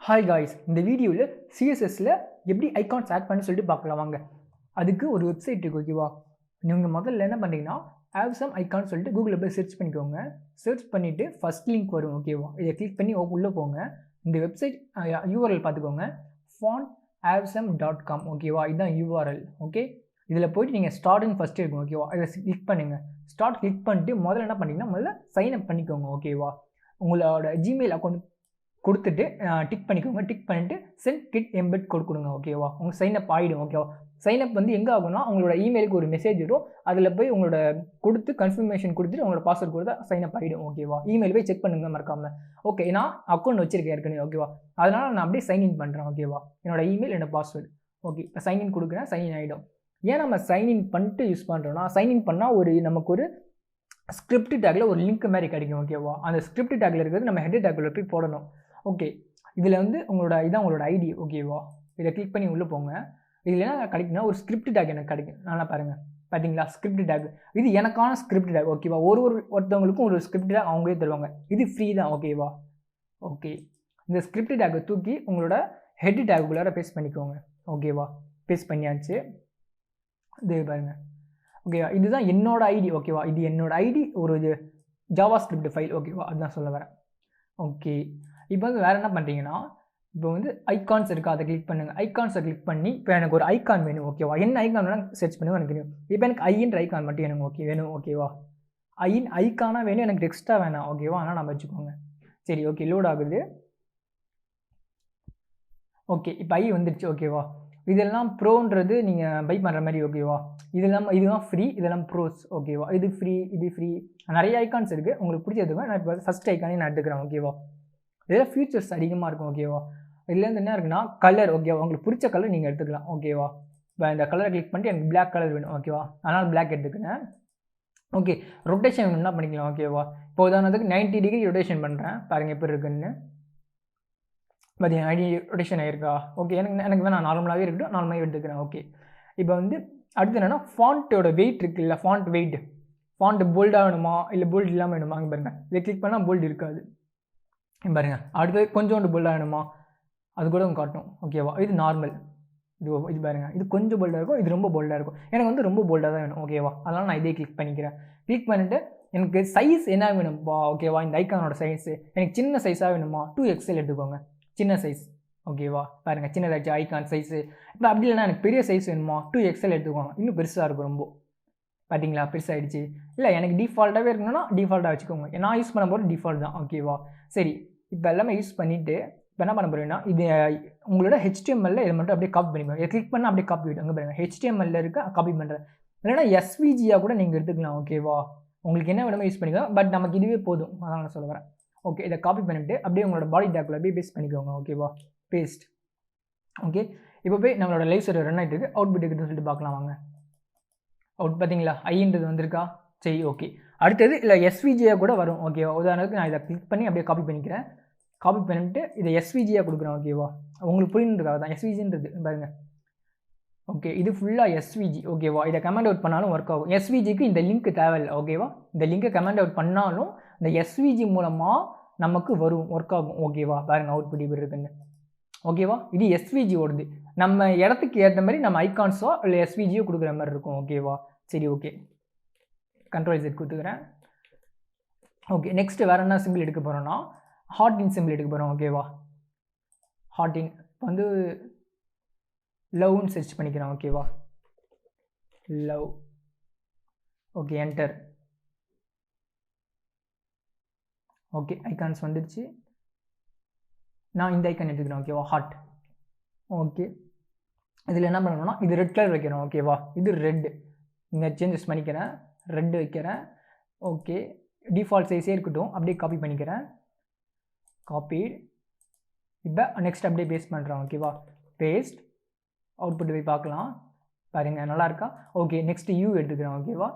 Hi guys, இந்த வீடியோல CSSல எப்படி ஐகான்ஸ் ஆட் பண்ணி சொல்லிட்டு பார்க்கலாம் வாங்க. அதுக்கு ஒரு வெப்சைட் இருக்கு ஓகேவா. நீங்க முதல்ல என்ன பண்றீங்கன்னா have some icons சொல்லிட்டு கூகுள்ல போய் சர்ச் பண்ணிக்கோங்க. சர்ச் பண்ணிட்டு ஃபர்ஸ்ட் லிங்க் வரும் ஓகேவா. இத கிளிக் பண்ணி உள்ள போங்க. இந்த வெப்சைட் URL பாத்துக்கோங்க. font.Awesome.com ஓகேவா. இதான் URL ஓகே. இதுல போய்ட்டு நீங்க ஸ்டார்ட் அண்ட் ஃபர்ஸ்ட் இருக்கும் ஓகேவா. இத கிளிக் பண்ணுங்க. ஸ்டார்ட் கிளிக் பண்ணிட்டு முதல்ல என்ன பண்ணீங்கன்னா முதல்ல சைன் அப் பண்ணிக்கோங்க ஓகேவா. உங்களோட Gmail அக்கவுண்ட் கொடுத்துட்டு டிக் பண்ணிக்கோங்க. டிக் பண்ணிட்டு சென்ட் கிட் எம்பெட் கொடுங்க ஓகேவா. உங்க சைன் அப் ஆயிடும் ஓகேவா. சைன் அப் வந்து எங்க ஆகும்னா உங்களோட இமெயிலுக்கு ஒரு மெசேஜ் வரும். அதுல போய் உங்களோட கொடுத்து கன்ஃபர்மேஷன் கொடுத்துட்டு உங்களோட பாஸ்வேர்ட் கொடுத்தா சைன் அப் ஆயிடும் ஓகேவா. இமெயில் போய் செக் பண்ணுங்க மறக்காம. ஓகே, நான் அக்கௌண்ட் வச்சிருக்கேன் ஏற்கனவே ஓகேவா. அதனால நான் அப்படியே சைன் இன் பண்றேன் ஓகேவா. என்னோட இமெயில் என்னோட பாஸ்வேர்டு ஓகே. இப்போ சைன் இன் கொடுக்குறேன். சைன் இன் ஆயிடும். ஏன் நம்ம சைன் இன் பண்ணிட்டு யூஸ் பண்றோம்னா சைன் இன் பண்ணா நமக்கு ஒரு ஸ்கிரிப்ட் டேக்ல ஒரு லிங்க் மாதிரி கிடைக்கும் ஓகேவா. அந்த ஸ்கிரிப்ட் டேக்ல இருக்கிறது நம்ம ஹெட் டேக்ல போய் போடணும் ஓகே. இதில் வந்து இதான் உங்களோட ஐடி ஓகேவா. இதை கிளிக் பண்ணி உள்ளே போங்க. இதில் என்ன கிடைக்குன்னா ஒரு ஸ்கிரிப்ட் டேக் எனக்கு கிடைக்கும். நல்லா பாருங்கள் பார்த்தீங்களா, ஸ்கிரிப்ட் டேக். இது எனக்கான ஸ்கிரிப்ட் டேக் ஓகேவா. ஒருத்தவங்களுக்கும் ஒரு ஸ்கிரிப்ட் டேக் அவங்களே தருவாங்க. இது ஃப்ரீ தான் ஓகேவா. ஓகே, இந்த ஸ்கிரிப்ட் டேக்கை தூக்கி உங்களோட ஹெட் டேக்குள்ளார பேஸ்ட் பண்ணிக்கோங்க ஓகேவா. பேஸ்ட் பண்ணியாச்சு. இது பாருங்க ஓகேவா. இதுதான் என்னோட ஐடி ஓகேவா. இது என்னோட ஐடி ஒரு ஜாவா ஸ்கிரிப்ட் ஃபைல் ஓகேவா. அதுதான் சொல்ல வரேன் ஓகே. இப்போ வந்து வேறு என்ன பண்ணுறீங்கன்னா இப்போ வந்து ஐகான்ஸ் இருக்கா, அதை கிளிக் பண்ணுங்கள். ஐகான்ஸை கிளிக் பண்ணி இப்போ எனக்கு ஒரு ஐகான் வேணும் ஓகேவா. என்ன ஐகான் வேணும் சர்ச் பண்ணுங்க எனக்கு வேணும். இப்போ எனக்கு ஐன்ற ஐகான் மட்டும் எனக்கு வேணும் ஓகேவா. ஐகானாக வேணும், எனக்கு டெக்ஸ்ட்டாக வேணாம் ஓகேவா. ஆனால் நம்ம வச்சுக்கோங்க சரி ஓகே. லோட் ஆகுது ஓகே. இப்போ வந்துடுச்சு ஓகேவா. இதெல்லாம் ப்ரோன்றது நீங்கள் பை பண்ணுற மாதிரி ஓகேவா. இதுதான் ஃப்ரீ, இதெல்லாம் ப்ரோஸ் ஓகேவா. இது ஃப்ரீ நிறைய ஐகான்ஸ் இருக்குது. உங்களுக்கு பிடிச்சதுக்கு நான் இப்போ ஃபஸ்ட் ஐக்கானே நான் எடுத்துக்கிறேன் ஓகேவா. இதில் ஃபீச்சர்ஸ் அதிகமாக இருக்கும் ஓகேவா. இதுலேருந்து என்ன இருக்குன்னா கலர் ஓகேவா. உங்களுக்கு பிடிச்ச கலர் நீங்கள் எடுத்துக்கலாம் ஓகேவா. இப்போ இந்த கலரை கிளிக் பண்ணிட்டு எனக்கு பிளாக் கலர் வேணும் ஓகேவா. அதனால் பிளாக் எடுத்துக்கிறேன் ஓகே. ரொட்டேஷன் வேணும்னா பண்ணிக்கலாம் ஓகேவா. இப்போ உதாரணத்துக்கு 90 டிகிரி ரொட்டேஷன் பண்ணுறேன் பாருங்கள் எப்படி இருக்குன்னு. பார்த்தீங்கன்னா 90 ரொட்டேஷன் ஆகிருக்கா ஓகே. எனக்கு வேணாம், நார்மலாகவே இருக்கட்டும், நார்மலாகவே எடுத்துக்கிறேன் ஓகே. இப்போ வந்து அடுத்து என்னென்னா ஃபாண்ட்டோட வெயிட் இருக்குது இல்லை ஃபாண்ட் வெயிட். ஃபாண்ட் போல்டாக வேணுமா இல்லை போல்டு இல்லாமல் வேணுமா அங்கே பாருங்கள். இதை கிளிக் பண்ணால் போல்டு இருக்காது பாருங்க. அடுத்து கொஞ்சோண்டு போல்டாக வேணுமா அது கூட காட்டும் ஓகேவா. இது நார்மல். இது பாருங்க, இது கொஞ்சம் போல்டாக இருக்கும், இது ரொம்ப போல்டாக இருக்கும். எனக்கு வந்து ரொம்ப போல்டாக தான் வேணும் ஓகேவா. அதனால் நான் இதே கிளிக் பண்ணிக்கிறேன். கிளிக் பண்ணிவிட்டு எனக்கு சைஸ் என்ன வேணும்ப்பா ஓகேவா. இந்த ஐக்கானோட சைஸு எனக்கு சின்ன சைஸாக வேணுமா 2XL எடுத்துக்கோங்க. சின்ன சைஸ் ஓகேவா. பாருங்கள் சின்னதாச்சு ஐக்கான் சைஸு. இப்போ அப்படி இல்லைனா எனக்கு பெரிய சைஸ் வேணுமா 2XL எடுத்துக்கோங்க. இன்னும் பெருசாக இருக்கும் ரொம்ப. பார்த்தீங்களா பெருசாகிடுச்சு. இல்லை எனக்கு டிஃபால்ட்டாகவே இருக்கணும்னா டிஃபால்ட்டாக வச்சுக்கோங்க. நான் யூஸ் பண்ண போகிற டிஃபால்ட் தான் ஓகேவா. சரி, இப்போ எல்லாமே யூஸ் பண்ணிவிட்டு இப்போ என்ன பண்ண போகிறீங்கன்னா இது உங்களோட HTML இதை மட்டும் அப்படியே காப்பி பண்ணிக்கோங்க. இதை கிளிக் பண்ணால் அப்படியே காப்பி விட்டு அங்கே பாருங்கள் HTML இருக்க காப்பி பண்ணுறேன். இல்லைனா SVGயாக கூட நீங்கள் எடுத்துக்கலாம் ஓகேவா. உங்களுக்கு என்ன வேணுமோ யூஸ் பண்ணிக்கலாம். பட் நமக்கு இதுவே போதும், அதான் நான் சொல்ல வரேன் ஓகே. இதை காப்பி பண்ணிவிட்டு அப்படியே உங்களோட பாடி டேக்கில் அப்படியே பேஸ்ட் பண்ணிக்கோங்க ஓகேவா. Paste okay. இப்போ போய் நம்மளோட லைவ் சர்வர் ரன் ஆகிட்டு இருக்கு. அவுட்புட் இருக்குன்னு சொல்லிட்டு பார்க்கலாம் வாங்க. அவுட் பார்த்தீங்களா ஐன்றது வந்திருக்கா. சரி ஓகே. அடுத்தது இல்லை SVGயாக கூட வரும் ஓகேவா. உதாரணத்துக்கு நான் இதை கிளிக் பண்ணி அப்படியே காப்பி பண்ணிக்கிறேன். காப்பி பண்ணிவிட்டு இதை SVGயாக கொடுக்குறேன் ஓகேவா. உங்களுக்கு புரியுன்றதுக்காக தான் SVGன்றது பாருங்கள் ஓகே. இது ஃபுல்லாக SVG ஓகேவா. இதை கமெண்ட் அவுட் பண்ணாலும் ஒர்க் ஆகும். SVGக்கு இந்த லிங்க் தேவையில்லை ஓகேவா. இந்த லிங்கை கமெண்ட் அவுட் பண்ணாலும் இந்த SVG மூலமாக நமக்கு வரும், ஒர்க் ஆகும் ஓகேவா. பாருங்கள் அவுட்புட் இப்படி இருக்குன்னு ஓகேவா. இது SVG ஓடுது. நம்ம இடத்துக்கு ஏற்ற மாதிரி நம்ம ஐகான்ஸோ இல்லை SVGயோ கொடுக்குற மாதிரி இருக்கும் ஓகேவா. சரி ஓகே. கண்ட்ரோல் Z கொடுத்துக்கிறேன் ஓகே. நெக்ஸ்ட் வேறு என்ன சிம்பிள் எடுக்க போகிறோன்னா ஹார்ட் இன் சிம்பிள் எடுக்க போகிறோம் ஓகேவா. ஹார்ட் இன் வந்து லவ்னு சர்ச் பண்ணிக்கிறேன் ஓகேவா. Love okay. Enter okay. Icons வந்துடுச்சு. நான் இந்த ஐக்கான் எடுத்துக்கிறேன் ஓகேவா. Heart okay. இதில் என்ன பண்ணணும்னா இது ரெட் கலர் வைக்கிறோம் ஓகேவா. இது ரெட்டு இங்கே சேஞ்சஸ் பண்ணிக்கிறேன். ரெட்டு வைக்கிறேன் ஓகே. டிஃபால்ட் சைஸே இருக்கட்டும். அப்படியே காப்பி பண்ணிக்கிறேன். காப்பி. இப்போ நெக்ஸ்ட் அப்படியே பேஸ்ட் பண்ணுறேன் ஓகேவா. பேஸ்ட் அவுட்புட் போய் பார்க்கலாம். பாருங்கள் நல்லா இருக்கா ஓகே. நெக்ஸ்ட் U எடுத்துக்கிறேன் ஓகேவா.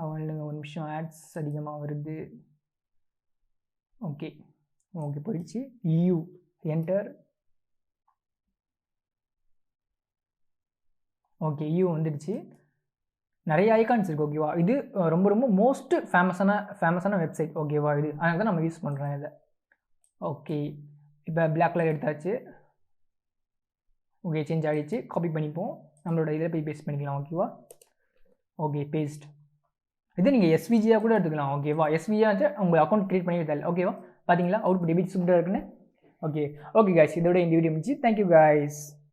அவனுங்க ஒரு நிமிஷம் ஆட்ஸ் அதிகமாக வருது ஓகே. ஓகே போயிடுச்சு. U enter okay. U வந்துடுச்சு. நிறைய ஐகான்ஸ் இருக்குது ஓகேவா. இது ரொம்ப ரொம்ப மோஸ்ட் ஃபேமஸான வெப்சைட் ஓகேவா. இது அதனால தான் நம்ம யூஸ் பண்ணுறோம் இதை. ஓகே, இப்போ பிளாக் கலர் எடுத்தாச்சு. ஓகே, சேஞ்ச் ஆகிடுச்சு. காப்பி பண்ணிப்போம், நம்மளோட இதில் போய் பேஸ்ட் பண்ணிக்கலாம் ஓகேவா. Okay, paste. இது நீங்கள் எஸ்விஜியாக கூட எடுத்துக்கலாம் ஓகேவா. எஸ்விஜியாக உங்கள் அக்கௌண்ட் க்ரியேட் பண்ணி வைத்தால் ஓகேவா. பார்த்தீங்களா அவுட்புட் எப்படி சூப்பராக இருக்குன்னு. ஓகே கைஸ், இதோட இந்த வீடியோ முடிச்சு. Thank you guys.